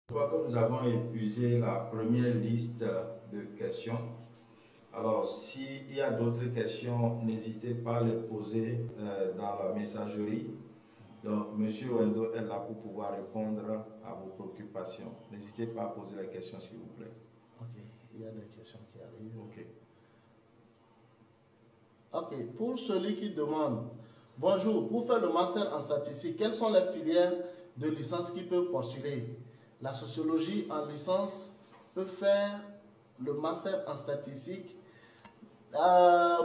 Je crois que nous avons épuisé la première liste de questions. Alors, s'il y a d'autres questions, n'hésitez pas à les poser dans la messagerie. Donc, M. Wendo est là pour pouvoir répondre à vos préoccupations. N'hésitez pas à poser les questions, s'il vous plaît. Ok, il y a des questions qui arrivent. Ok. Ok, pour celui qui demande, bonjour, pour faire le master en statistique, quelles sont les filières de licence qui peuvent postuler? La sociologie en licence peut faire le master en statistique.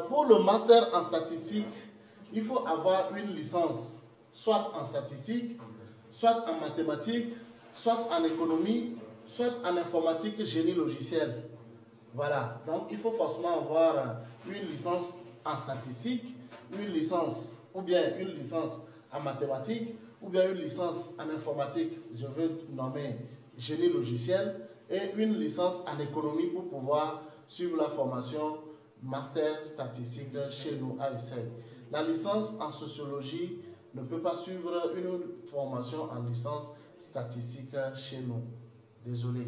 Pour le master en statistique, il faut avoir une licence, soit en statistique, soit en mathématiques, soit en économie, soit en informatique, génie logiciel. Voilà, donc il faut forcément avoir une licence en statistique, une licence ou bien une licence en mathématiques ou bien une licence en informatique, je veux nommer génie logiciel, et une licence en économie pour pouvoir suivre la formation master statistique chez nous à ESSEC. La licence en sociologie ne peut pas suivre une formation en licence statistique chez nous. Désolé.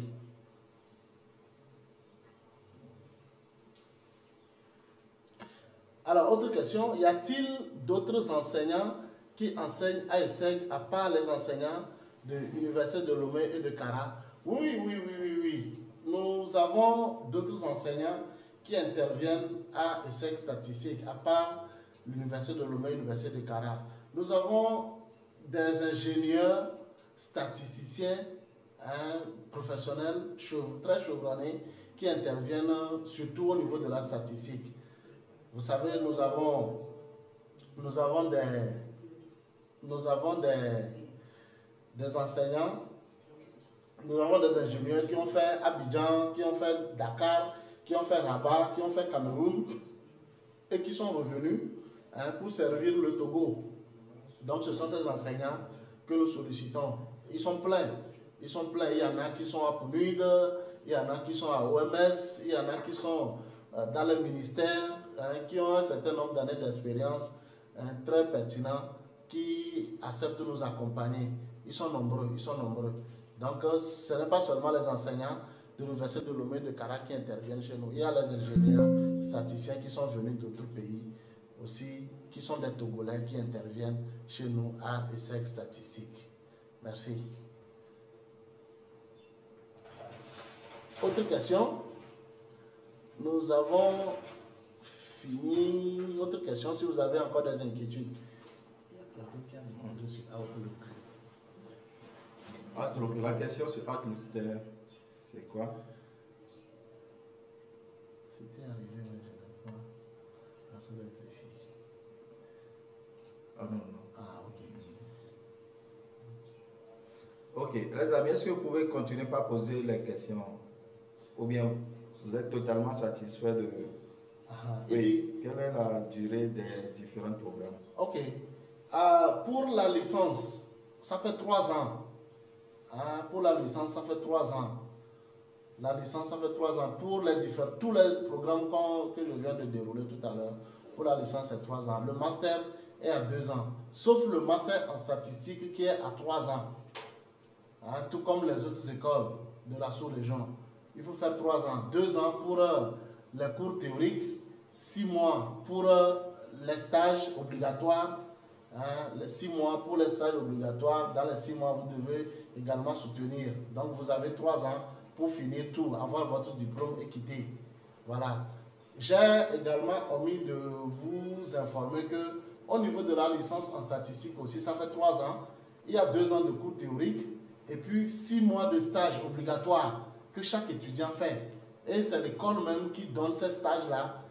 Alors, autre question, y a-t-il d'autres enseignants qui enseignent à ESSEC à part les enseignants de l'Université de Lomé et de Kara? Oui. Nous avons d'autres enseignants qui interviennent à ESSEC statistique à part l'Université de Lomé et l'Université de Kara. Nous avons des ingénieurs statisticiens professionnels très chevronnés qui interviennent surtout au niveau de la statistique. Vous savez, nous avons des enseignants, nous avons des ingénieurs qui ont fait Abidjan, qui ont fait Dakar, qui ont fait Rabat, qui ont fait Cameroun et qui sont revenus pour servir le Togo. Donc ce sont ces enseignants que nous sollicitons. Ils sont pleins. Il y en a qui sont à PNUD, il y en a qui sont à OMS, il y en a qui sont dans le ministère, qui ont un certain nombre d'années d'expérience très pertinent, qui acceptent de nous accompagner. Ils sont nombreux. Donc, ce n'est pas seulement les enseignants de l'Université de Lomé de Kara qui interviennent chez nous. Il y a les ingénieurs statisticiens qui sont venus d'autres pays aussi, qui sont des Togolais qui interviennent chez nous à ESSEC Statistique. Merci. Autre question? Nous avons fini. Autre question, si vous avez encore des inquiétudes. Il y a quelqu'un qui a demandé sur Outlook. Outlook, la question sur Outlook, c'est quoi? C'était arrivé, mais je n'ai pas. Ah, ça doit être ici. Ah non. Ah, ok. Ok, les amis, est-ce que vous pouvez continuer par poser les questions? Ou bien vous êtes totalement satisfait de... Oui, quelle est la durée des différents programmes? Ok. Pour la licence, ça fait 3 ans. Pour la licence, ça fait 3 ans. La licence, ça fait 3 ans. Pour tous les programmes que je viens de dérouler tout à l'heure, pour la licence, c'est 3 ans. Le master est à 2 ans. Sauf le master en statistique qui est à 3 ans. Tout comme les autres écoles de la sous-région. Il faut faire 3 ans. 2 ans pour les cours théoriques, 6 mois pour les stages obligatoires, 6 mois pour les stages obligatoires. Dans les 6 mois, vous devez également soutenir. Donc, vous avez 3 ans pour finir tout, avoir votre diplôme et quitter. Voilà. J'ai également omis de vous informer que au niveau de la licence en statistique aussi, ça fait 3 ans. Il y a 2 ans de cours théoriques et puis 6 mois de stage obligatoire que chaque étudiant fait. Et c'est l'école même qui donne ces stages-là,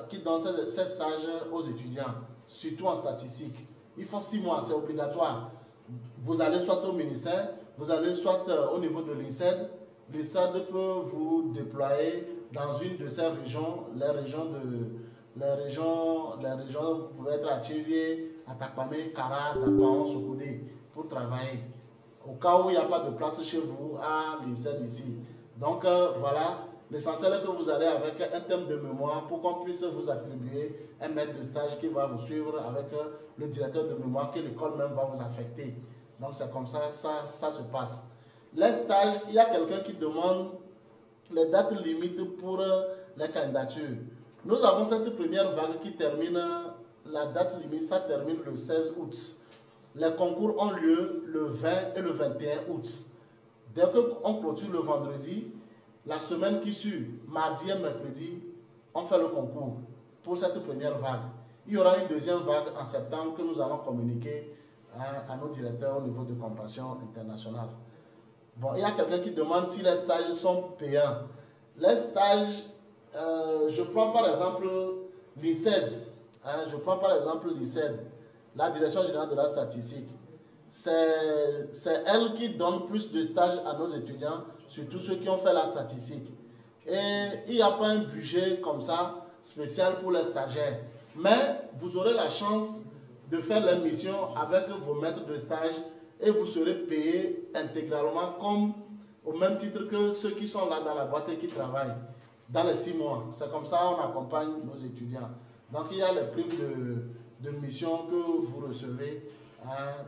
qui donne ces stages aux étudiants, surtout en statistique. Il faut 6 mois, c'est obligatoire. Vous allez soit au ministère, vous allez soit au niveau de l'INSED. L'INSED peut vous déployer dans une de ces régions, les régions, vous pouvez être à Tchévier, à Takpamé, Kara, Dapaon, Sokoudé, pour travailler. Au cas où il n'y a pas de place chez vous, à l'INSED ici. Donc voilà, l'essentiel est que vous allez avec un thème de mémoire pour qu'on puisse vous attribuer un maître de stage qui va vous suivre avec le directeur de mémoire que l'école même va vous affecter. Donc c'est comme ça, ça se passe. Les stages, il y a quelqu'un qui demande les dates limites pour les candidatures. Nous avons cette première vague qui termine, la date limite, ça termine le 16 août. Les concours ont lieu le 20 et le 21 août. Dès qu'on clôture le vendredi, la semaine qui suit, mardi et mercredi, on fait le concours pour cette première vague. Il y aura une deuxième vague en septembre que nous allons communiquer à nos directeurs au niveau de Compassion Internationale. Bon, il y a quelqu'un qui demande si les stages sont payants. Les stages, je prends par exemple l'ICED. Je prends par exemple l'ICED, la Direction Générale de la Statistique. C'est elle qui donne plus de stages à nos étudiants, surtout ceux qui ont fait la statistique. Et il n'y a pas un budget comme ça spécial pour les stagiaires. Mais vous aurez la chance de faire les missions avec vos maîtres de stage et vous serez payé intégralement comme au même titre que ceux qui sont là dans la boîte et qui travaillent dans les 6 mois. C'est comme ça qu'on accompagne nos étudiants. Donc il y a les primes de mission que vous recevez.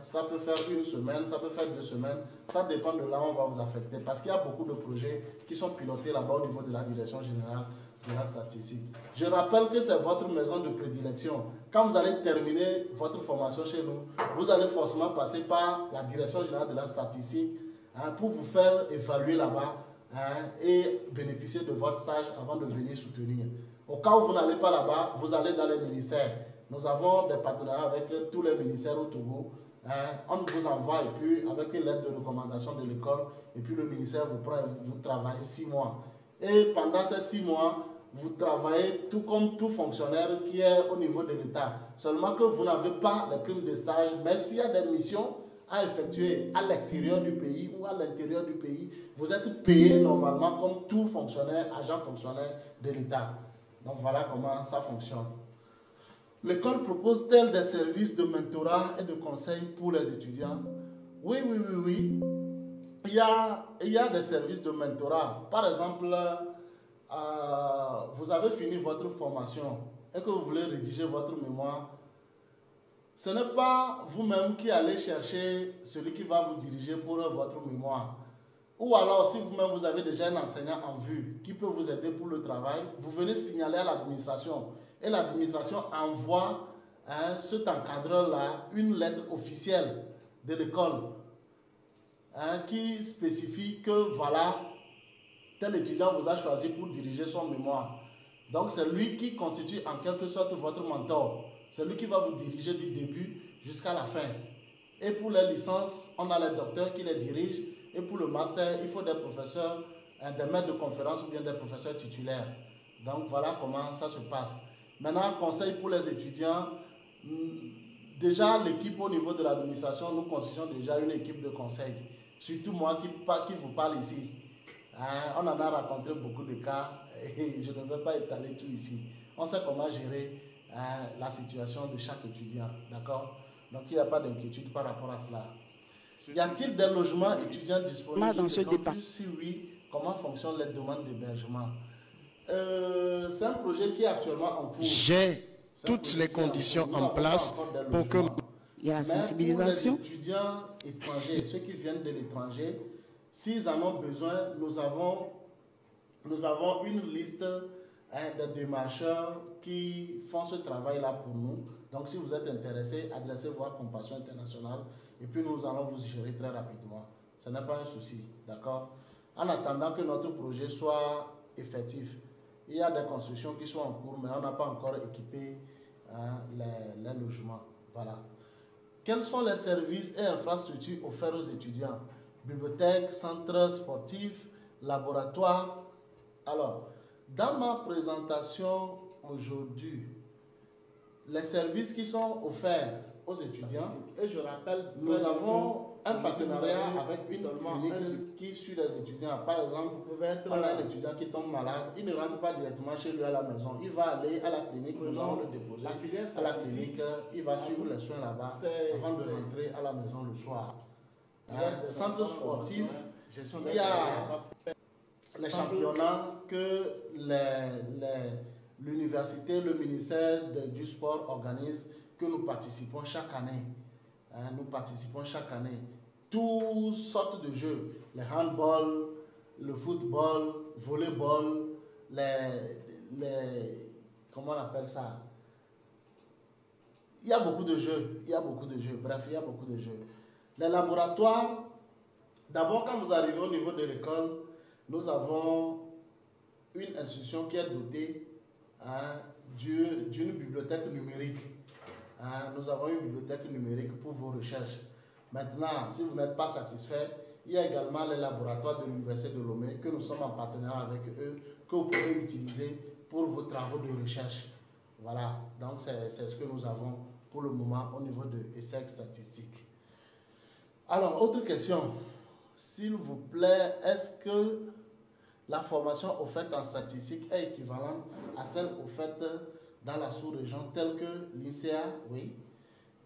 Ça peut faire 1 semaine, ça peut faire 2 semaines. Ça dépend de là où on va vous affecter. Parce qu'il y a beaucoup de projets qui sont pilotés là-bas au niveau de la Direction Générale de la Statistique. Je rappelle que c'est votre maison de prédilection. Quand vous allez terminer votre formation chez nous, vous allez forcément passer par la Direction Générale de la Statistique pour vous faire évaluer là-bas et bénéficier de votre stage avant de venir soutenir. Au cas où vous n'allez pas là-bas, vous allez dans les ministères. Nous avons des partenariats avec tous les ministères au Togo. On vous envoie et puis avec une lettre de recommandation de l'école et puis le ministère vous prend et vous travaillez 6 mois. Et pendant ces 6 mois, vous travaillez tout comme tout fonctionnaire qui est au niveau de l'État. Seulement que vous n'avez pas les primes de stage, mais s'il y a des missions à effectuer à l'extérieur du pays ou à l'intérieur du pays, vous êtes payé normalement comme tout fonctionnaire, agent fonctionnaire de l'État. Donc voilà comment ça fonctionne. L'école propose-t-elle des services de mentorat et de conseil pour les étudiants? Oui. Il y a des services de mentorat. Par exemple, vous avez fini votre formation et que vous voulez rédiger votre mémoire. Ce n'est pas vous-même qui allez chercher celui qui va vous diriger pour votre mémoire. Ou alors, si vous-même vous avez déjà un enseignant en vue qui peut vous aider pour le travail, vous venez signaler à l'administration. Et l'administration envoie cet encadreur-là une lettre officielle de l'école qui spécifie que voilà, tel étudiant vous a choisi pour diriger son mémoire. Donc c'est lui qui constitue en quelque sorte votre mentor. C'est lui qui va vous diriger du début jusqu'à la fin. Et pour les licences, on a les docteurs qui les dirigent. Et pour le master, il faut des professeurs, des maîtres de conférences ou bien des professeurs titulaires. Donc voilà comment ça se passe. Maintenant, conseil pour les étudiants. Déjà, l'équipe au niveau de l'administration, nous constituons déjà une équipe de conseil. Surtout moi qui vous parle ici. On en a rencontré beaucoup de cas et je ne vais pas étaler tout ici. On sait comment gérer la situation de chaque étudiant. D'accord? Donc, il n'y a pas d'inquiétude par rapport à cela. Y a-t-il des logements étudiants disponibles dans ce département? Si oui, comment fonctionnent les demandes d'hébergement? C'est un projet qui est actuellement en cours. J'ai toutes les conditions en place pour que... Il y a la sensibilisation. Pour les étudiants étrangers, ceux qui viennent de l'étranger, s'ils en ont besoin, nous avons une liste de démarcheurs qui font ce travail-là pour nous. Donc, si vous êtes intéressé, adressez-vous à Compassion Internationale et puis nous allons vous gérer très rapidement. Ce n'est pas un souci, d'accord? En attendant que notre projet soit effectif, il y a des constructions qui sont en cours, mais on n'a pas encore équipé les logements. Voilà. Quels sont les services et infrastructures offerts aux étudiants? Bibliothèque, centre sportif, laboratoire. Alors, dans ma présentation aujourd'hui, les services qui sont offerts aux étudiants, et je rappelle, nous avons un partenariat avec une clinique qui suit les étudiants. Par exemple, on a un étudiant qui tombe malade, il ne rentre pas directement chez lui à la maison, il va aller à la clinique, nous allons le déposer à la clinique, il va suivre les soins là-bas avant de rentrer à la maison le soir. Centre sportif, il y a les championnats que l'université, le ministère du sport organise, que nous participons chaque année. Nous participons chaque année. Toutes sortes de jeux. les handball, le football, volleyball, comment on appelle ça? Il y a beaucoup de jeux, bref, il y a beaucoup de jeux. Les laboratoires, d'abord quand vous arrivez au niveau de l'école, nous avons une institution qui est dotée d'une bibliothèque numérique. Nous avons une bibliothèque numérique pour vos recherches. Maintenant, si vous n'êtes pas satisfait, il y a également les laboratoires de l'Université de Lomé que nous sommes en partenariat avec eux, que vous pouvez utiliser pour vos travaux de recherche. Voilà, donc c'est ce que nous avons pour le moment au niveau de ESSEC statistique. Alors, autre question. S'il vous plaît, est-ce que la formation offerte en statistique est équivalente à celle offerte dans la sous-région telle que l'INSEA? Oui.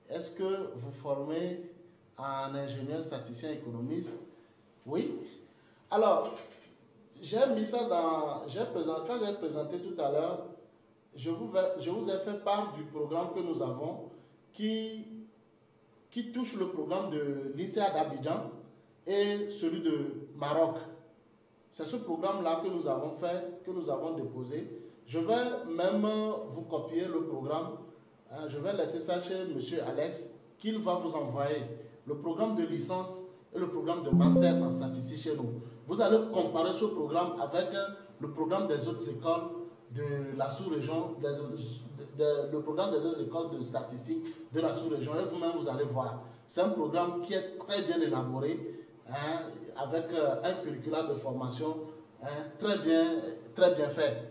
Est-ce que vous formez en ingénieur statisticien économiste? Oui. Alors, j'ai mis ça dans... Quand j'ai présenté tout à l'heure, je vous ai fait part du programme que nous avons qui touche le programme de l'INSEA d'Abidjan et celui de Maroc. C'est ce programme-là que nous avons fait, que nous avons déposé. Je vais même vous copier le programme. Je vais laisser ça chez M. Alex, qu'il va vous envoyer le programme de licence et le programme de master en statistique chez nous. Vous allez comparer ce programme avec le programme des autres écoles de la sous-région, le programme des autres écoles de statistique de la sous-région, et vous-même vous allez voir. C'est un programme qui est très bien élaboré, avec un curriculum de formation très bien fait.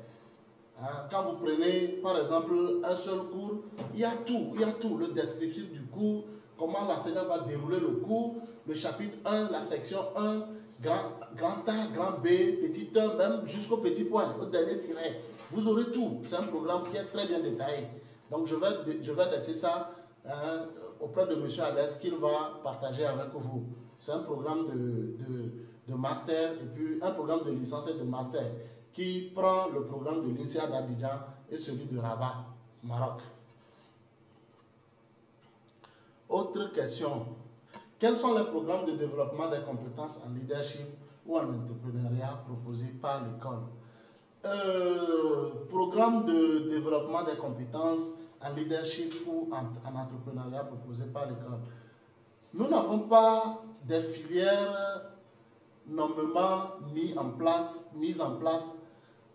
Quand vous prenez par exemple un seul cours, il y a tout, le descriptif du cours, comment l'enseignant va dérouler le cours, le chapitre 1, la section 1, grand A, grand B, petit 1, même jusqu'au petit point, au dernier tiret. Vous aurez tout. C'est un programme qui est très bien détaillé. Donc je vais laisser ça auprès de M. Alès qu'il va partager avec vous. C'est un programme de master et puis un programme de licence et de master qui prend le programme de l'INSEA d'Abidjan et celui de Rabat, Maroc. Autre question. Quels sont les programmes de développement des compétences en leadership ou en entrepreneuriat proposés par l'école? Programme de développement des compétences en leadership ou en entrepreneuriat proposés par l'école. Nous n'avons pas des filières nommément mises en place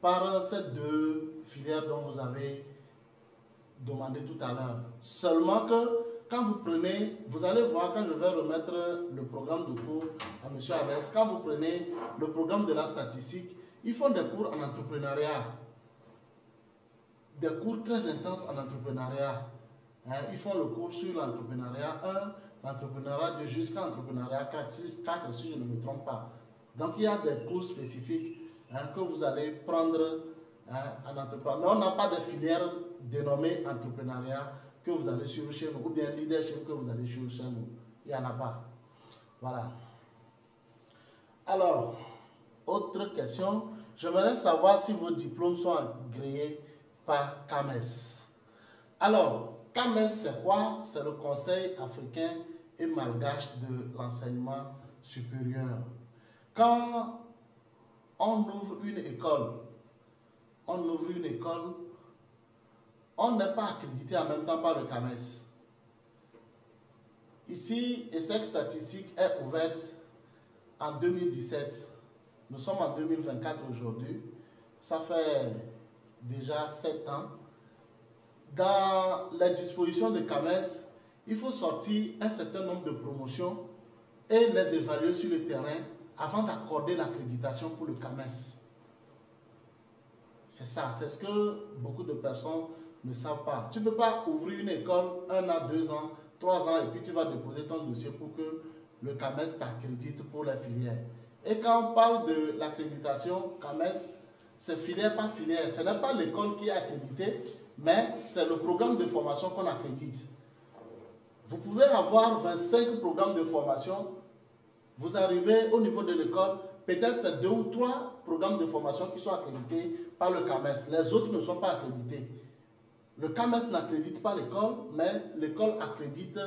par ces deux filières dont vous avez demandé tout à l'heure. Seulement que quand vous prenez, vous allez voir quand je vais remettre le programme de cours à M. Alès, quand vous prenez le programme de la statistique, ils font des cours en entrepreneuriat, des cours très intenses en entrepreneuriat. Ils font le cours sur l'entrepreneuriat 1, l'entrepreneuriat 2 jusqu'à l'entrepreneuriat 4 si je ne me trompe pas. Donc il y a des cours spécifiques que vous allez prendre en entrepreneuriat. Mais on n'a pas de filière dénommée entrepreneuriat que vous allez suivre chez nous, ou bien leadership que vous allez suivre chez nous. Il n'y en a pas. Voilà. Alors, autre question. J'aimerais savoir si vos diplômes sont agréés par CAMES. Alors, CAMES, c'est quoi? C'est le Conseil africain et malgache de l'enseignement supérieur. Quand on ouvre une école, on n'est pas accrédité en même temps par le CAMES. Ici, ESSEC statistique est ouverte en 2017. Nous sommes en 2024 aujourd'hui. Ça fait déjà 7 ans. Dans les dispositions de CAMES, il faut sortir un certain nombre de promotions et les évaluer sur le terrain avant d'accorder l'accréditation pour le CAMES. C'est ça, c'est ce que beaucoup de personnes ne savent pas. Tu ne peux pas ouvrir une école 1 an, 2 ans, 3 ans et puis tu vas déposer ton dossier pour que le CAMES t'accrédite pour les filières. Et quand on parle de l'accréditation CAMES, c'est filière par filière. Ce n'est pas l'école qui est accréditée, mais c'est le programme de formation qu'on accrédite. Vous pouvez avoir 25 programmes de formation. Vous arrivez au niveau de l'école, peut-être c'est 2 ou 3 programmes de formation qui sont accrédités par le CAMES. Les autres ne sont pas accrédités. Le CAMES n'accrédite pas l'école, mais l'école accrédite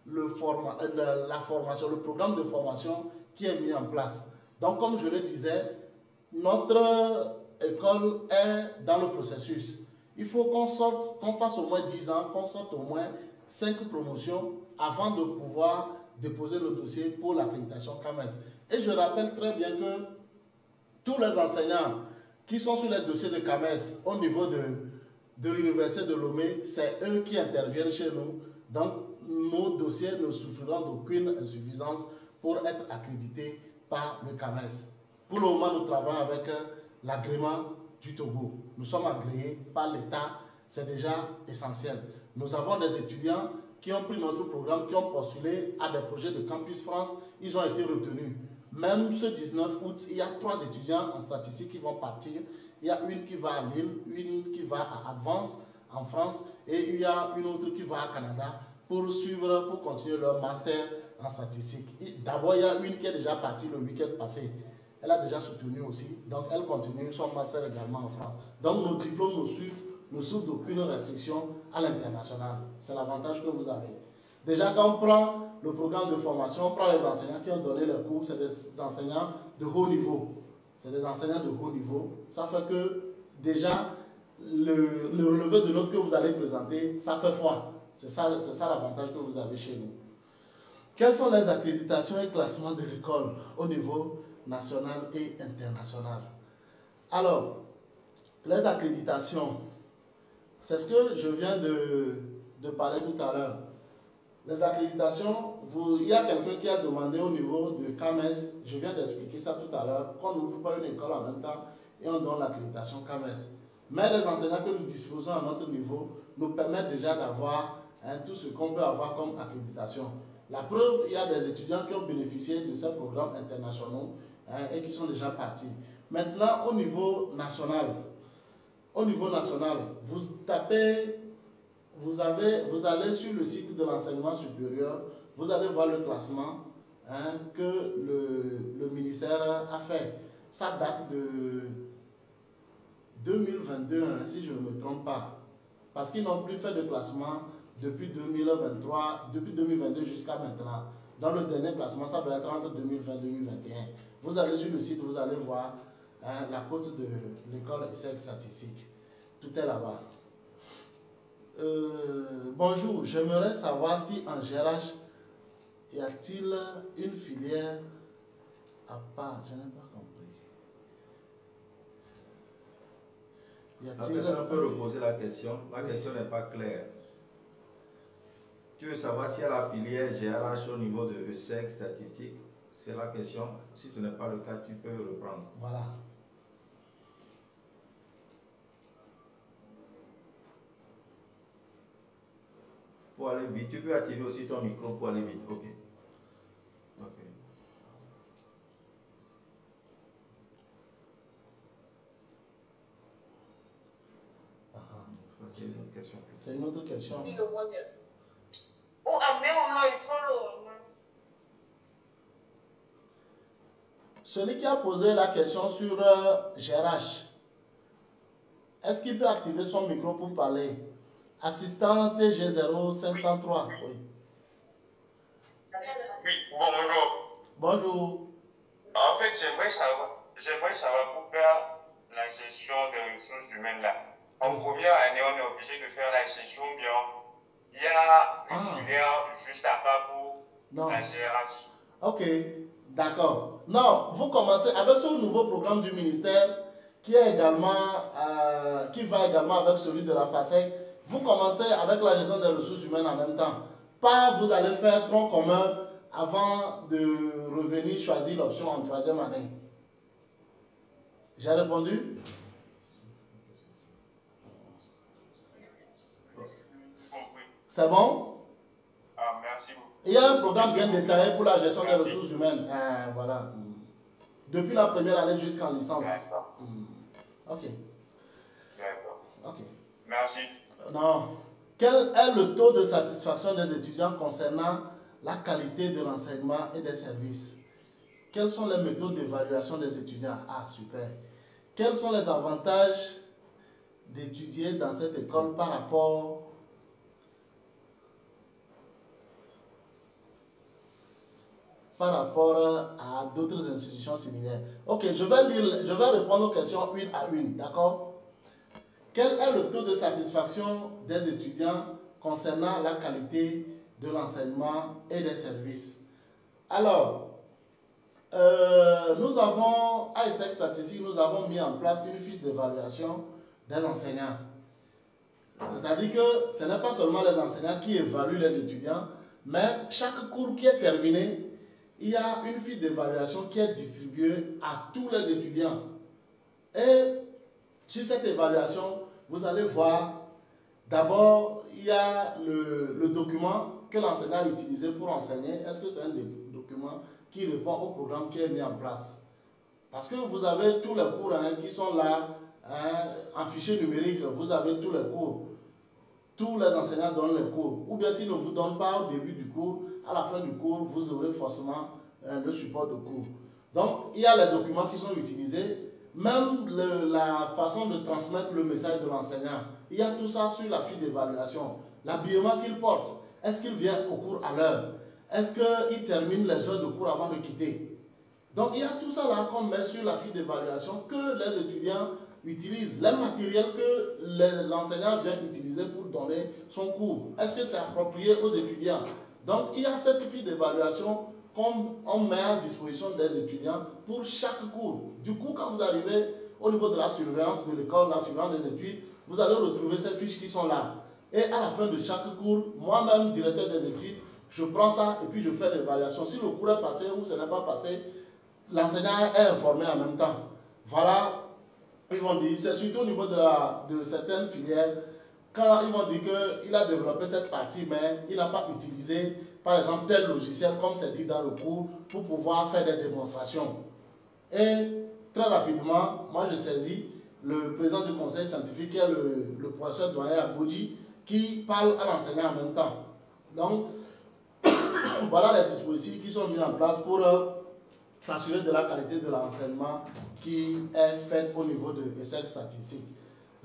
la formation, le programme de formation qui est mis en place. Donc, comme je le disais, notre école est dans le processus. Il faut qu'on sorte, qu'on fasse au moins 10 ans, qu'on sorte au moins 5 promotions avant de pouvoir déposer le dossier pour l'accréditation CAMES. Et je rappelle très bien que tous les enseignants qui sont sur les dossiers de CAMES au niveau de l'Université de Lomé, c'est eux qui interviennent chez nous. Donc, nos dossiers ne souffriront d'aucune insuffisance pour être accrédités par le CAMES. Pour le moment, nous travaillons avec l'agrément du Togo. Nous sommes agréés par l'État, c'est déjà essentiel. Nous avons des étudiants qui ont pris notre programme, qui ont postulé à des projets de Campus France, ils ont été retenus. Même ce 19 août, il y a 3 étudiants en statistique qui vont partir. Il y a une qui va à Lille, une qui va à Advance en France et il y a une autre qui va à Canada pour suivre, pour continuer leur master en statistique. D'abord, il y a une qui est déjà partie le week-end passé. Elle a déjà soutenu aussi, donc elle continue son master également en France. Donc nos diplômes nous suivent, ne souffrent d'aucune restriction à l'international. C'est l'avantage que vous avez. Déjà, quand on prend le programme de formation, on prend les enseignants qui ont donné les cours, c'est des enseignants de haut niveau. C'est des enseignants de haut niveau. Ça fait que déjà, le relevé de notes que vous allez présenter, ça fait foi. C'est ça l'avantage que vous avez chez nous. Quelles sont les accréditations et classements de l'école au niveau national et international? Alors, les accréditations, c'est ce que je viens de parler tout à l'heure. Les accréditations, il y a quelqu'un qui a demandé au niveau de CAMES, je viens d'expliquer ça tout à l'heure, qu'on n'ouvre pas une école en même temps et on donne l'accréditation CAMES. Mais les enseignants que nous disposons à notre niveau nous permettent déjà d'avoir tout ce qu'on peut avoir comme accréditation. La preuve, il y a des étudiants qui ont bénéficié de ces programmes internationaux et qui sont déjà partis. Maintenant, au niveau national, vous tapez, vous allez sur le site de l'enseignement supérieur, vous allez voir le classement que le ministère a fait. Ça date de 2022, si je ne me trompe pas. Parce qu'ils n'ont plus fait de classement depuis 2023, depuis 2022 jusqu'à maintenant. Dans le dernier classement, ça doit être entre 2020 et 2021. Vous allez sur le site, vous allez voir la cote de l'école ESSEC statistique. Tout est là-bas. Bonjour, j'aimerais savoir si en GRH, y a-t-il une filière à part? Je n'ai pas compris. La personne peut reposer la question. La question n'est pas claire. Tu veux savoir s'il y a la filière GRH au niveau de ESSEC statistique? C'est la question. Si ce n'est pas le cas, tu peux reprendre. Voilà. Pour aller vite, tu peux activer aussi ton micro pour aller vite. Ok. Ok. C'est une autre question. C'est une autre question. Celui qui a posé la question sur GRH, est-ce qu'il peut activer son micro pour parler? Assistant TG0503. Oui. Oui, bonjour. Bonjour. En fait, j'aimerais savoir pour faire la gestion des ressources humaines là. En première année, on est obligé de faire la gestion bien. Il y a une filière juste à part pour la GRH. Ok, d'accord. Non, vous commencez avec ce nouveau programme du ministère qui est également, qui va également avec celui de la FASEC. Vous commencez avec la gestion des ressources humaines en même temps. Pas vous allez faire tronc commun avant de revenir choisir l'option en 3e année. J'ai répondu? C'est bon? Ah, merci beaucoup. Il y a un programme bien détaillé pour la gestion des ressources humaines. Voilà. Depuis la première année jusqu'en licence. D'accord. Ok. D'accord. Ok. Merci. Non. Quel est le taux de satisfaction des étudiants concernant la qualité de l'enseignement et des services? Quelles sont les méthodes d'évaluation des étudiants? Ah, super. Quels sont les avantages d'étudier dans cette école par rapport par rapport à d'autres institutions similaires. Ok, je vais répondre aux questions une à une, d'accord? Quel est le taux de satisfaction des étudiants concernant la qualité de l'enseignement et des services? Alors, nous avons, à ESSEC Statistique, nous avons mis en place une fiche d'évaluation des enseignants. C'est-à-dire que ce n'est pas seulement les enseignants qui évaluent les étudiants, mais chaque cours qui est terminé, il y a une fiche d'évaluation qui est distribuée à tous les étudiants. Et sur cette évaluation, vous allez voir, d'abord, il y a le document que l'enseignant a utilisé pour enseigner. Est-ce que c'est un des documents qui répond au programme qui est mis en place? Parce que vous avez tous les cours qui sont là, en fichier numérique, vous avez tous les cours. Tous les enseignants donnent les cours. Ou bien s'ils ne vous donnent pas au début du cours, à la fin du cours, vous aurez forcément le support de cours. Donc, il y a les documents qui sont utilisés, même la façon de transmettre le message de l'enseignant. Il y a tout ça sur la fiche d'évaluation. L'habillement qu'il porte, est-ce qu'il vient au cours à l'heure? Est-ce qu'il termine les heures de cours avant de quitter? Donc, il y a tout ça là qu'on met sur la fiche d'évaluation que les étudiants utilisent. Les matériels que l'enseignant vient utiliser pour donner son cours. Est-ce que c'est approprié aux étudiants? Donc, il y a cette fiche d'évaluation qu'on met à disposition des étudiants pour chaque cours. Du coup, quand vous arrivez au niveau de la surveillance de l'école, la surveillance des études, vous allez retrouver ces fiches qui sont là. Et à la fin de chaque cours, moi-même, directeur des études, je prends ça et puis je fais l'évaluation. Si le cours est passé ou ce n'est pas passé, l'enseignant est informé en même temps. Voilà, ils vont dire, c'est surtout au niveau de certaines filières, quand ils vont dire qu'il a développé cette partie, mais il n'a pas utilisé, par exemple, tel logiciel, comme c'est dit dans le cours, pour pouvoir faire des démonstrations. Et très rapidement, moi je saisis le président du conseil scientifique, qui est le professeur doyen Aboudji, qui parle à l'enseignant en même temps. Donc, voilà les dispositifs qui sont mis en place pour s'assurer de la qualité de l'enseignement qui est fait au niveau de ESSEC Statistique.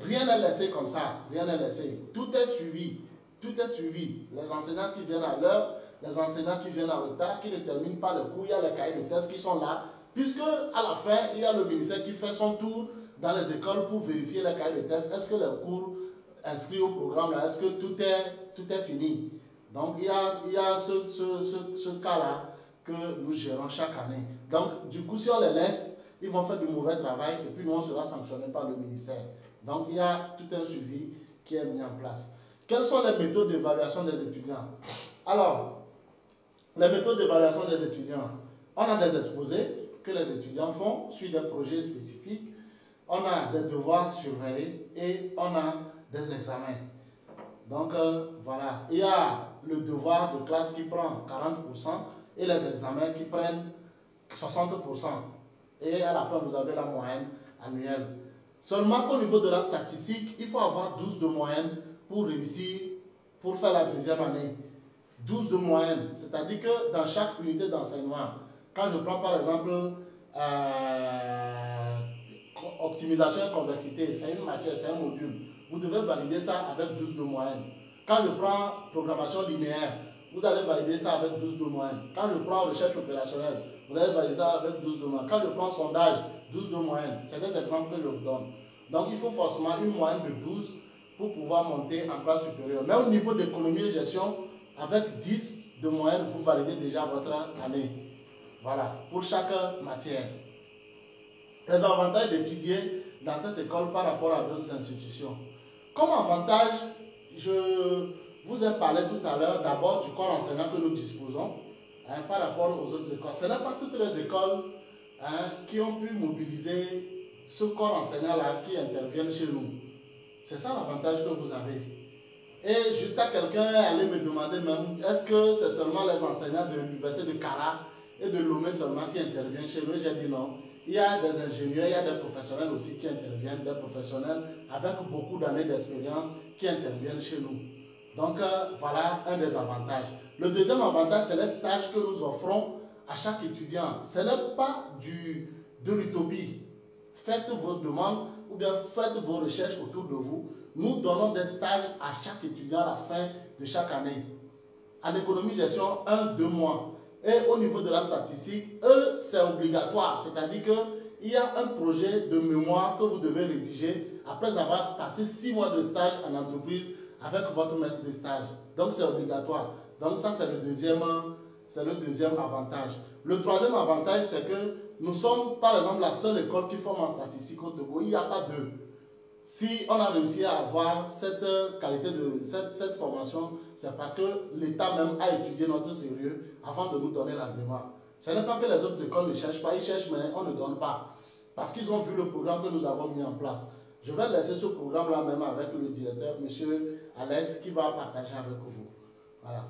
Rien n'est laissé comme ça, rien n'est laissé. Tout est suivi, tout est suivi. Les enseignants qui viennent à l'heure, les enseignants qui viennent en retard, qui ne terminent pas le cours, il y a les cahiers de tests qui sont là, puisque à la fin, il y a le ministère qui fait son tour dans les écoles pour vérifier les cahiers de tests. Est-ce que les cours inscrits au programme, est-ce que tout est fini? Donc, il y a ce cas-là que nous gérons chaque année. Donc, du coup, si on les laisse, ils vont faire du mauvais travail et puis nous, on sera sanctionné par le ministère. Donc, il y a tout un suivi qui est mis en place. Quelles sont les méthodes d'évaluation des étudiants? Alors, les méthodes d'évaluation des étudiants, on a des exposés que les étudiants font sur des projets spécifiques, on a des devoirs surveillés et on a des examens. Donc, voilà, il y a le devoir de classe qui prend 40% et les examens qui prennent 60%. Et à la fin, vous avez la moyenne annuelle. Seulement qu'au niveau de la statistique, il faut avoir 12 de moyenne pour réussir, pour faire la deuxième année. 12 de moyenne, c'est-à-dire que dans chaque unité d'enseignement, quand je prends par exemple optimisation et convexité, c'est une matière, c'est un module, vous devez valider ça avec 12 de moyenne. Quand je prends programmation linéaire, vous allez valider ça avec 12 de moyenne. Quand je prends recherche opérationnelle, vous allez valider ça avec 12 de moyenne. Quand je prends sondage, 12 de moyenne. C'est des exemples que je vous donne. Donc, il faut forcément une moyenne de 12 pour pouvoir monter en classe supérieure. Mais au niveau d'économie et gestion, avec 10 de moyenne, vous validez déjà votre année. Voilà, pour chaque matière. Les avantages d'étudier dans cette école par rapport à d'autres institutions. Comme avantage, je vous ai parlé tout à l'heure d'abord du corps enseignant que nous disposons par rapport aux autres écoles. Ce n'est pas toutes les écoles qui ont pu mobiliser ce corps enseignant-là qui interviennent chez nous. C'est ça l'avantage que vous avez. Et jusqu'à quelqu'un allait me demander même, est-ce que c'est seulement les enseignants de l'université de Kara et de Lomé seulement qui interviennent chez nous? J'ai dit non. Il y a des ingénieurs, il y a des professionnels aussi qui interviennent, des professionnels avec beaucoup d'années d'expérience qui interviennent chez nous. Donc voilà un des avantages. Le deuxième avantage, c'est les stages que nous offrons à chaque étudiant. Ce n'est pas de l'utopie. Faites vos demandes ou bien faites vos recherches autour de vous. Nous donnons des stages à chaque étudiant à la fin de chaque année. En économie gestion, 1-2 mois. Et au niveau de la statistique, eux, c'est obligatoire. C'est-à-dire qu'il y a un projet de mémoire que vous devez rédiger après avoir passé 6 mois de stage en entreprise avec votre maître de stage. Donc, c'est obligatoire. Donc, ça, c'est le deuxième avantage. Le troisième avantage, c'est que nous sommes, par exemple, la seule école qui forme en statistique au Togo. Il n'y a pas deux. Si on a réussi à avoir cette qualité de cette formation, c'est parce que l'État même a étudié notre sérieux avant de nous donner l'agrément. Ce n'est pas que les autres écoles ne cherchent pas, ils cherchent, mais on ne donne pas. Parce qu'ils ont vu le programme que nous avons mis en place. Je vais laisser ce programme-là même avec le directeur, M. Alex, qui va partager avec vous. Voilà.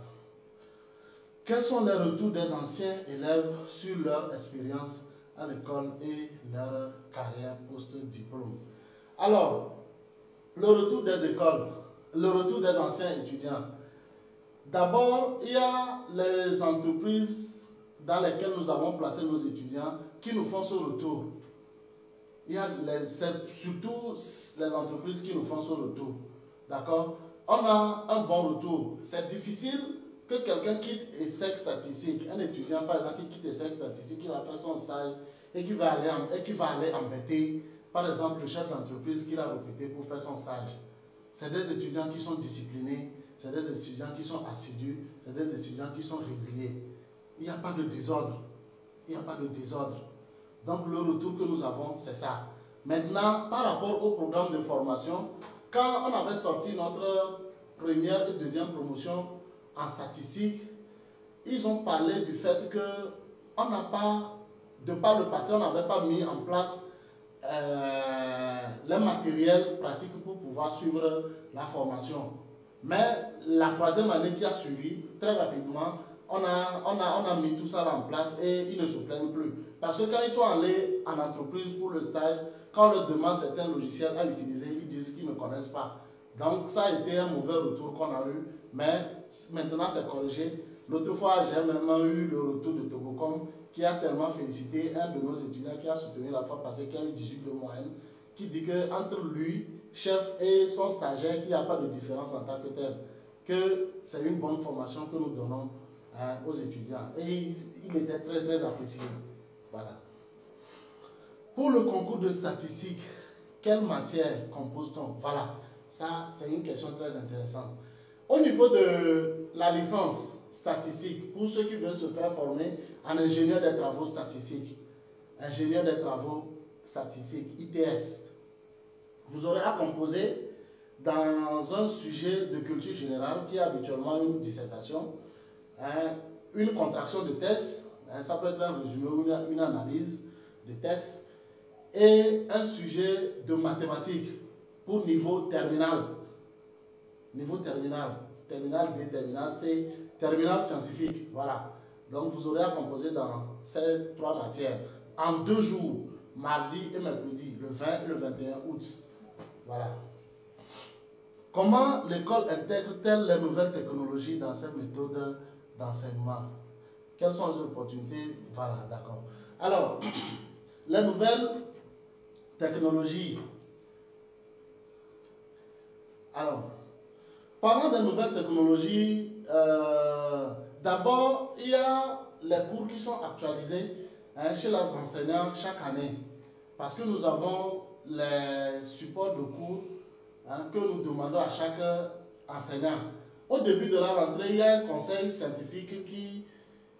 Quels sont les retours des anciens élèves sur leur expérience à l'école et leur carrière post-diplôme? Alors, le retour des écoles, le retour des anciens étudiants. D'abord, il y a les entreprises dans lesquelles nous avons placé nos étudiants qui nous font ce retour. Il y a surtout les entreprises qui nous font ce retour. D'accord? On a un bon retour. C'est difficile que quelqu'un quitte ESSEC statistique, un étudiant par exemple qui quitte ESSEC statistique, qui va faire son stage et qui va aller embêter par exemple le chef d'entreprise qu'il a recruté pour faire son stage. C'est des étudiants qui sont disciplinés, c'est des étudiants qui sont assidus, c'est des étudiants qui sont réguliers. Il n'y a pas de désordre. Il n'y a pas de désordre. Donc le retour que nous avons, c'est ça. Maintenant, par rapport au programme de formation, quand on avait sorti notre première et deuxième promotion en statistique, ils ont parlé du fait que on n'a pas, de par le passé, on n'avait pas mis en place les matériels pratiques pour pouvoir suivre la formation. Mais la troisième année qui a suivi, très rapidement, on a mis tout ça en place et ils ne se plaignent plus. Parce que quand ils sont allés en entreprise pour le stage, quand on leur demande certains logiciels à utiliser, ils disent qu'ils ne connaissent pas. Donc ça a été un mauvais retour qu'on a eu, mais maintenant c'est corrigé. L'autre fois, j'ai même eu le retour de Togocom qui a tellement félicité un de nos étudiants qui a soutenu la fois passée, qui a eu 18 de moyenne, qui dit qu'entre lui, chef, et son stagiaire, qu'il n'y a pas de différence en tant que tel, que c'est une bonne formation que nous donnons aux étudiants. Et il était très très apprécié. Voilà. Pour le concours de statistique, quelle matière compose-t-on? Voilà, ça c'est une question très intéressante. Au niveau de la licence statistique, pour ceux qui veulent se faire former en ingénieur des travaux statistiques, ingénieur des travaux statistiques, ITS, vous aurez à composer dans un sujet de culture générale qui est habituellement une dissertation, une contraction de thèse, ça peut être un résumé ou une analyse de thèse, et un sujet de mathématiques pour niveau terminal. Niveau terminal. Terminal B, terminal C, terminal scientifique. Voilà. Donc vous aurez à composer dans ces trois matières en 2 jours, mardi et mercredi, le 20 et le 21 août. Voilà. Comment l'école intègre-t-elle les nouvelles technologies dans ses méthodes d'enseignement? Quelles sont les opportunités? Voilà, d'accord. Alors, les nouvelles technologies. Alors, parlant des nouvelles technologies, d'abord, il y a les cours qui sont actualisés chez les enseignants chaque année. Parce que nous avons les supports de cours que nous demandons à chaque enseignant. Au début de la rentrée, il y a un conseil scientifique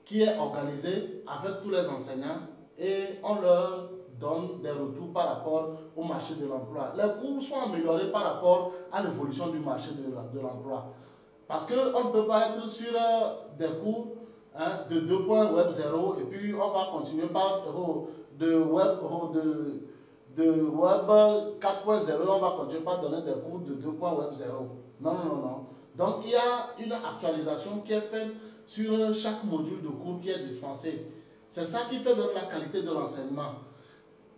qui est organisé avec tous les enseignants et on leur donne des retours par rapport au marché de l'emploi. Les cours sont améliorés par rapport à l'évolution du marché de l'emploi. Parce qu'on ne peut pas être sur des cours de 2 points Web 0 et puis on va continuer par de Web 4.0, on va continuer par donner des cours de 2 points Web 0. Non, non, non, non. Donc il y a une actualisation qui est faite sur chaque module de cours qui est dispensé. C'est ça qui fait même la qualité de l'enseignement.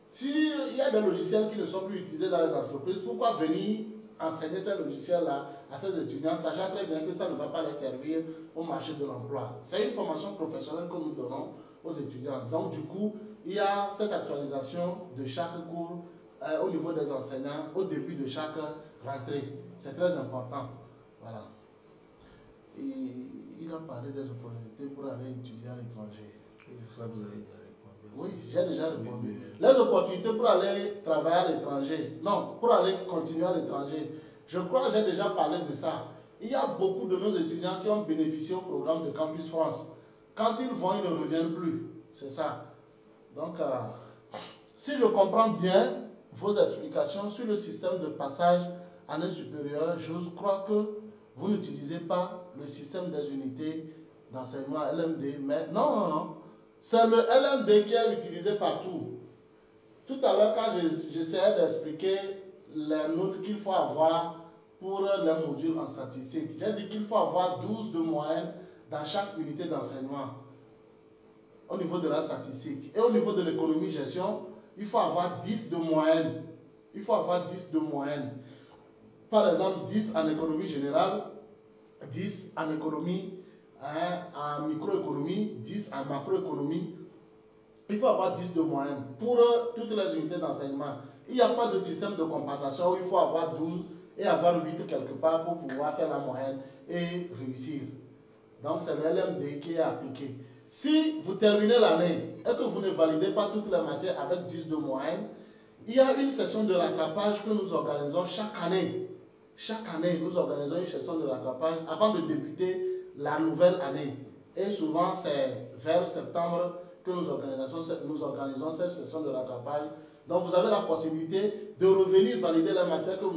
S'il y a des logiciels qui ne sont plus utilisés dans les entreprises, pourquoi venir enseigner ces logiciels-là à ces étudiants, sachant très bien que ça ne va pas les servir au marché de l'emploi? C'est une formation professionnelle que nous donnons aux étudiants. Donc du coup, il y a cette actualisation de chaque cours au niveau des enseignants au début de chaque rentrée. C'est très important. Voilà. il a parlé des opportunités pour aller étudier à l'étranger. Oui, j'ai déjà répondu. Les opportunités pour aller travailler à l'étranger, non, pour aller continuer à l'étranger. Je crois que j'ai déjà parlé de ça. Il y a beaucoup de nos étudiants qui ont bénéficié au programme de Campus France. Quand ils vont, ils ne reviennent plus. C'est ça. Donc, si je comprends bien vos explications sur le système de passage année supérieure, je crois que vous n'utilisez pas le système des unités d'enseignement LMD, mais non. C'est le LMD qui est utilisé partout. Tout à l'heure, quand j'essayais d'expliquer les notes qu'il faut avoir pour les modules en statistique, j'ai dit qu'il faut avoir 12 de moyenne dans chaque unité d'enseignement au niveau de la statistique. Et au niveau de l'économie-gestion, il faut avoir 10 de moyenne. Il faut avoir 10 de moyenne. Par exemple, 10 en économie générale, 10 en économie, en microéconomie, 10 en macroéconomie. Il faut avoir 10 de moyenne pour toutes les unités d'enseignement. Il n'y a pas de système de compensation où il faut avoir 12 et avoir 8 quelque part pour pouvoir faire la moyenne et réussir. Donc, c'est le LMD qui est appliqué. Si vous terminez l'année et que vous ne validez pas toutes les matières avec 10 de moyenne, il y a une session de rattrapage que nous organisons chaque année. Chaque année, nous organisons une session de rattrapage avant de débuter la nouvelle année. Et souvent, c'est vers septembre que nous organisons cette session de rattrapage. Donc, vous avez la possibilité de revenir valider les matières que vous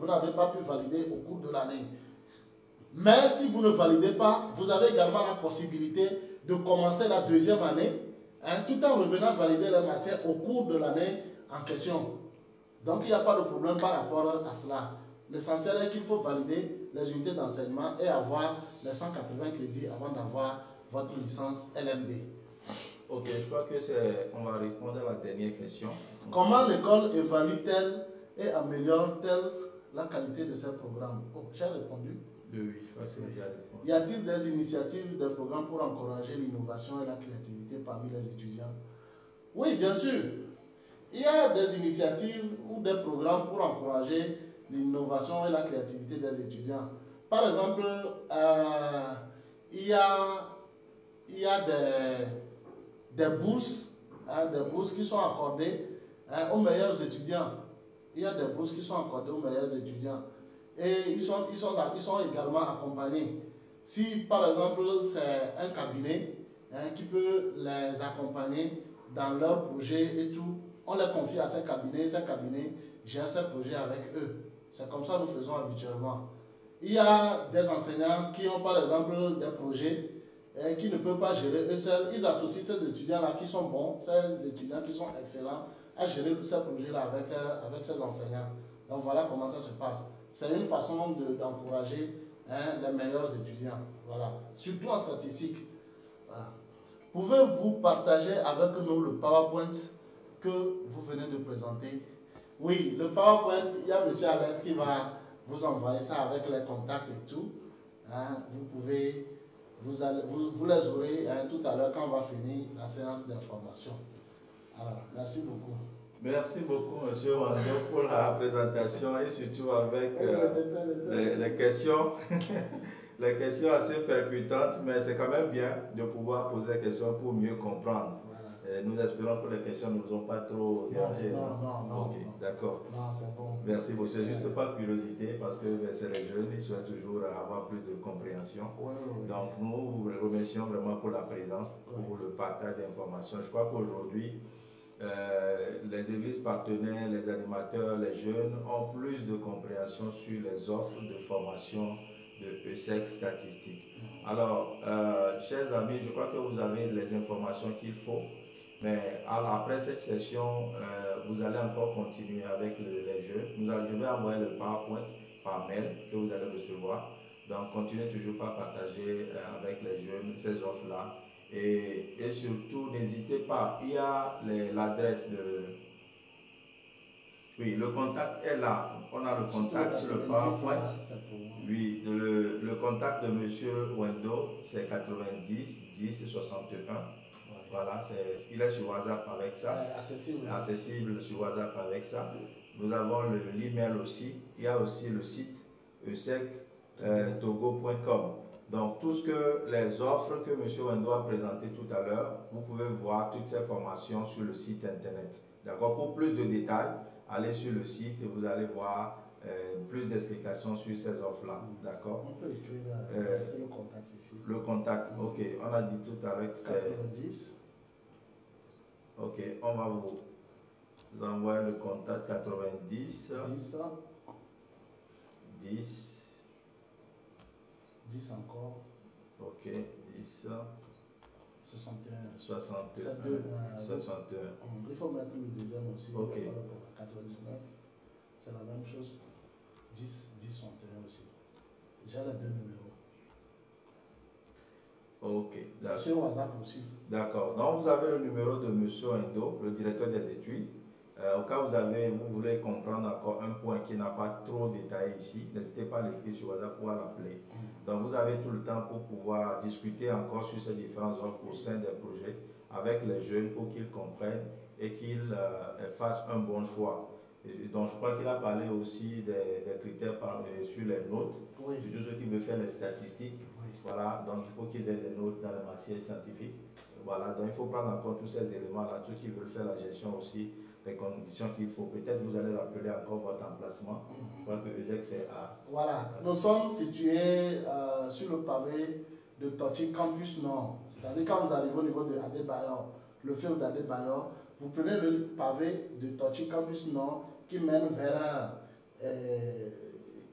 n'avez pas pu valider au cours de l'année. Mais si vous ne validez pas, vous avez également la possibilité de commencer la deuxième année, tout en revenant valider les matières au cours de l'année en question. Donc, il n'y a pas de problème par rapport à cela. L'essentiel est qu'il faut valider les unités d'enseignement et avoir les 180 crédits avant d'avoir votre licence LMD. Ok, je crois que c'est... On va répondre à la dernière question. Comment l'école évalue-t-elle et améliore-t-elle la qualité de ses programmes? Oh, j'ai répondu. Oui, je crois que c'est déjà répondu. Y a-t-il des initiatives, des programmes pour encourager l'innovation et la créativité parmi les étudiants? Oui, bien sûr. Il y a des initiatives ou des programmes pour encourager l'innovation et la créativité des étudiants. Par exemple, il y a des bourses qui sont accordées aux meilleurs étudiants. Il y a des bourses qui sont accordées aux meilleurs étudiants. Et ils sont également accompagnés. Si, par exemple, c'est un cabinet qui peut les accompagner dans leurs projets et tout, on les confie à ces cabinets gèrent ces projets avec eux. C'est comme ça que nous faisons habituellement. Il y a des enseignants qui ont par exemple des projets qui ne peuvent pas gérer eux seuls. Ils associent ces étudiants-là qui sont bons, ces étudiants qui sont excellents, à gérer ces projets-là avec ces enseignants. Donc voilà comment ça se passe. C'est une façon d'encourager les meilleurs étudiants. Voilà. Surtout en statistique. Voilà. Pouvez-vous partager avec nous le PowerPoint que vous venez de présenter? Oui, le PowerPoint, il y a M. Alex qui va vous envoyer ça avec les contacts et tout. Vous les aurez tout à l'heure quand on va finir la séance d'information. Alors, merci beaucoup. Merci beaucoup, M. Wando, pour la présentation et surtout avec les questions. Les questions assez percutantes, mais c'est quand même bien de pouvoir poser des questions pour mieux comprendre. Voilà. Nous espérons que les questions ne nous ont pas trop dérangé. Non. Ok, d'accord. Non, c'est bon. Merci beaucoup. C'est juste pas curiosité parce que c'est les jeunes, ils souhaitent toujours avoir plus de compréhension. Oui. Donc, nous vous remercions vraiment pour la présence, pour le partage d'informations. Je crois qu'aujourd'hui, les églises partenaires, les animateurs, les jeunes ont plus de compréhension sur les offres de formation de ESSEC statistique. Alors, chers amis, je crois que vous avez les informations qu'il faut, mais après cette session, vous allez encore continuer avec les jeux. Je vais envoyer le PowerPoint par mail que vous allez recevoir. Donc, continuez toujours par partager avec les jeunes ces offres-là. Et surtout, n'hésitez pas, il y a l'adresse de... Oui, le contact est là. On a le contact sur le PowerPoint. Oui, le contact de M. Wendo, c'est 90 10 61. Voilà, il est sur WhatsApp avec ça. Accessible sur WhatsApp avec ça. Nous avons l'email aussi. Il y a aussi le site esec togo.com. Donc, tout ce que les offres que M. Wendo a présentées tout à l'heure, vous pouvez voir toutes ces formations sur le site internet. D'accord? Pour plus de détails, allez sur le site et vous allez voir plus d'explications sur ces offres-là. D'accord? On peut écrire c'est le contact ici. Le contact, ok. On a dit tout à l'heure que c'est 90. Ok, on va vous envoyer le contact 90 10 10 encore. Ok, 10 61. 61. Il faut mettre le deuxième aussi. Ok. 99. C'est la même chose. 10 61 aussi. J'ai les deux numéros. Ok, c'est sur WhatsApp aussi. D'accord. Donc vous avez le numéro de M. Wendo, le directeur des études. Au cas où vous voulez comprendre encore un point qui n'a pas trop détaillé ici, n'hésitez pas à l'écrire sur WhatsApp ou à l'appeler. Donc vous avez tout le temps pour pouvoir discuter encore sur ces différentes offres au sein des projets avec les jeunes pour qu'ils comprennent et qu'ils fassent un bon choix. Et donc je crois qu'il a parlé aussi des critères sur les notes, oui. surtout ceux qui veulent faire les statistiques. Oui. Voilà, donc il faut qu'ils aient des notes dans les matières scientifiques. Voilà, donc il faut prendre en compte tous ces éléments-là, ceux qui veulent faire la gestion aussi, les conditions qu'il faut. Peut-être vous allez rappeler encore votre emplacement. Je crois que EGEC c'est à... Voilà, nous sommes situés sur le pavé de Torchi Campus Nord. C'est-à-dire quand vous arrivez au niveau de Adebayor, le feu d'Adebayor, vous prenez le pavé de Torchi Campus Nord qui mène vers,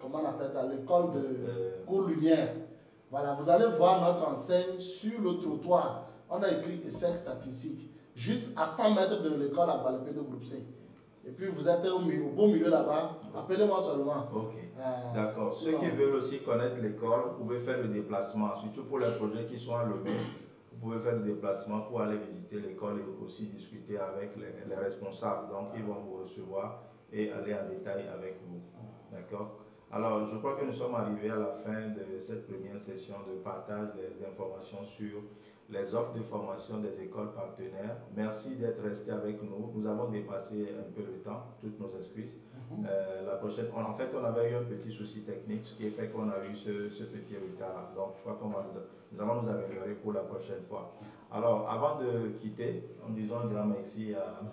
comment on appelle ça, l'école de Cours Lumière. Voilà, vous allez voir notre enseigne sur le trottoir. On a écrit ESSEC statistique, juste à 100 mètres de l'école à Balépé de groupe C. Et puis vous êtes au beau milieu là-bas, appelez-moi seulement. Ok, d'accord. Ceux qui veulent aussi connaître l'école, vous pouvez faire le déplacement, surtout pour les projets qui sont à Lomé. Vous pouvez faire le déplacement pour aller visiter l'école et aussi discuter avec les responsables. Donc ils vont vous recevoir et aller en détail avec vous. D'accord? Alors, je crois que nous sommes arrivés à la fin de cette première session de partage des informations sur les offres de formation des écoles partenaires. Merci d'être resté avec nous. Nous avons dépassé un peu le temps, toutes nos excuses. La prochaine, en fait, on avait eu un petit souci technique, ce qui fait qu'on a eu ce petit retard. Donc, je crois qu'on va nous allons nous améliorer pour la prochaine fois. Alors, avant de quitter, nous disons un grand merci à M.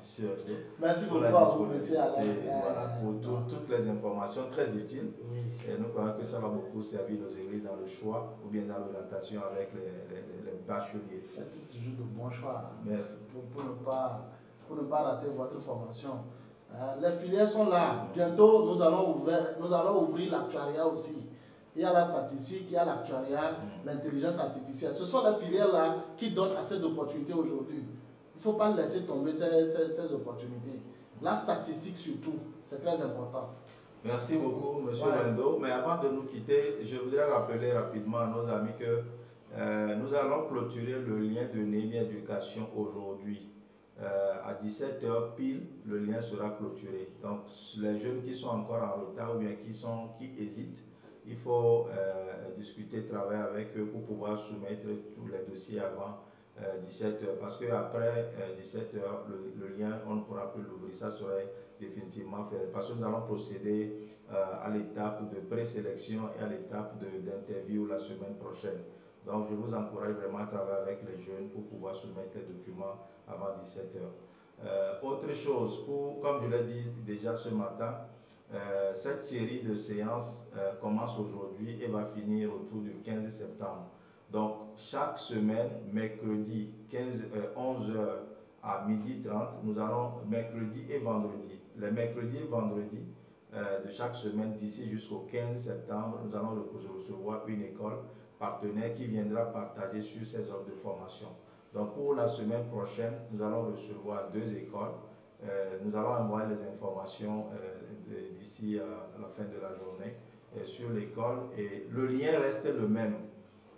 Merci beaucoup à vous, M. Alex. Voilà, pour toutes les informations très utiles. Et nous croyons que ça va beaucoup servir nos églises dans le choix ou bien dans l'orientation avec les bacheliers. C'est toujours de bons choix. Merci. Pour ne pas rater votre formation. Les filières sont là. Bientôt, nous allons ouvrir l'actuariat aussi. Il y a la statistique, il y a l'actuariat, l'intelligence artificielle. Ce sont les filières-là qui donnent assez d'opportunités aujourd'hui. Il ne faut pas laisser tomber ces opportunités. La statistique surtout, c'est très important. Merci beaucoup, M. Wendo. Mais avant de nous quitter, je voudrais rappeler rapidement à nos amis que nous allons clôturer le lien de Némi Éducation aujourd'hui. À 17h pile, le lien sera clôturé. Donc, les jeunes qui sont encore en retard ou bien qui hésitent, il faut discuter, travailler avec eux pour pouvoir soumettre tous les dossiers avant 17h. Parce qu'après 17h, le lien, on ne pourra plus l'ouvrir. Ça serait définitivement fait. Parce que nous allons procéder à l'étape de présélection et à l'étape d'interview la semaine prochaine. Donc, je vous encourage vraiment à travailler avec les jeunes pour pouvoir soumettre les documents avant 17h. Autre chose, comme je l'ai dit déjà ce matin, cette série de séances commence aujourd'hui et va finir autour du 15 septembre. Donc, chaque semaine, mercredi 11h à 12h30, nous allons mercredi et vendredi. Les mercredis et vendredis de chaque semaine, d'ici jusqu'au 15 septembre, nous allons recevoir une école partenaire qui viendra partager sur ces offres de formation. Donc, pour la semaine prochaine, nous allons recevoir 2 écoles. Nous allons envoyer les informations d'ici à la fin de la journée sur l'école et le lien reste le même.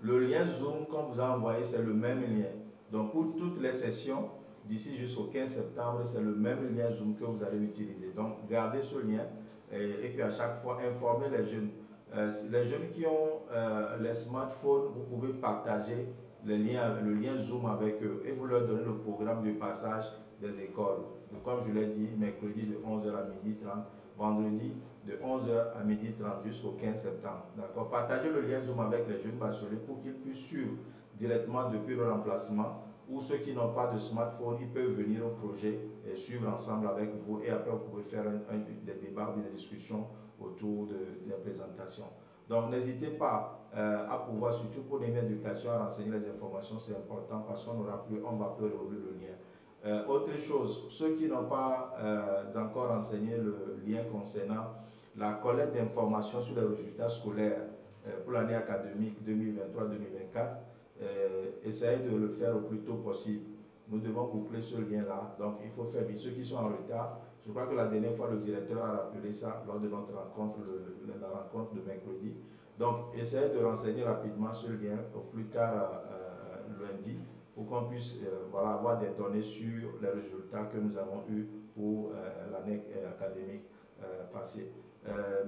Le lien Zoom qu'on vous a envoyé, c'est le même lien. Donc pour toutes les sessions, d'ici jusqu'au 15 septembre, c'est le même lien Zoom que vous allez utiliser. Donc gardez ce lien et puis à chaque fois, informez les jeunes. Les jeunes qui ont les smartphones, vous pouvez partager le lien Zoom avec eux et vous leur donnez le programme de passage des écoles. Donc, comme je l'ai dit, mercredi de 11h à 12h30, vendredi de 11h à 12h30 jusqu'au 15 septembre. D'accord. Partagez le lien Zoom avec les jeunes bacheliers pour qu'ils puissent suivre directement depuis le remplacement, ou ceux qui n'ont pas de smartphone, ils peuvent venir au projet et suivre ensemble avec vous, et après vous pouvez faire des débats ou des discussions autour de la présentation. Donc n'hésitez pas à pouvoir, surtout pour l'éducation, à renseigner les informations, c'est important parce qu'on va plus reouvrir le lien. Autre chose, ceux qui n'ont pas encore renseigné le lien concernant la collecte d'informations sur les résultats scolaires pour l'année académique 2023-2024, essayez de le faire au plus tôt possible. Nous devons boucler ce lien-là, donc il faut faire vite. Ceux qui sont en retard, je crois que la dernière fois le directeur a rappelé ça lors de notre rencontre, la rencontre de mercredi. Donc essayez de renseigner rapidement ce lien au plus tard lundi, pour qu'on puisse voilà, avoir des données sur les résultats que nous avons eus pour l'année académique passée.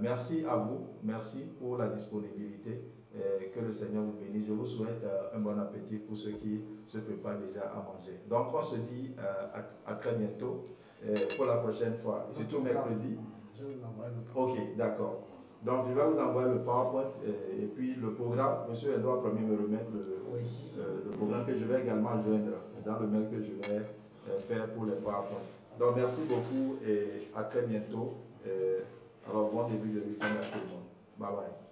Merci à vous, merci pour la disponibilité. Que le Seigneur vous bénisse. Je vous souhaite un bon appétit pour ceux qui se préparent déjà à manger. Donc on se dit à très bientôt pour la prochaine fois, surtout mercredi. Je vais vous envoyer le programme. Ok, d'accord. Donc je vais vous envoyer le PowerPoint et puis le programme. Monsieur Edouard Premier me remettre le programme que je vais également joindre dans le mail que je vais faire pour les PowerPoint. Donc merci beaucoup et à très bientôt. Alors bon début de week-end à tout le monde. Bye bye.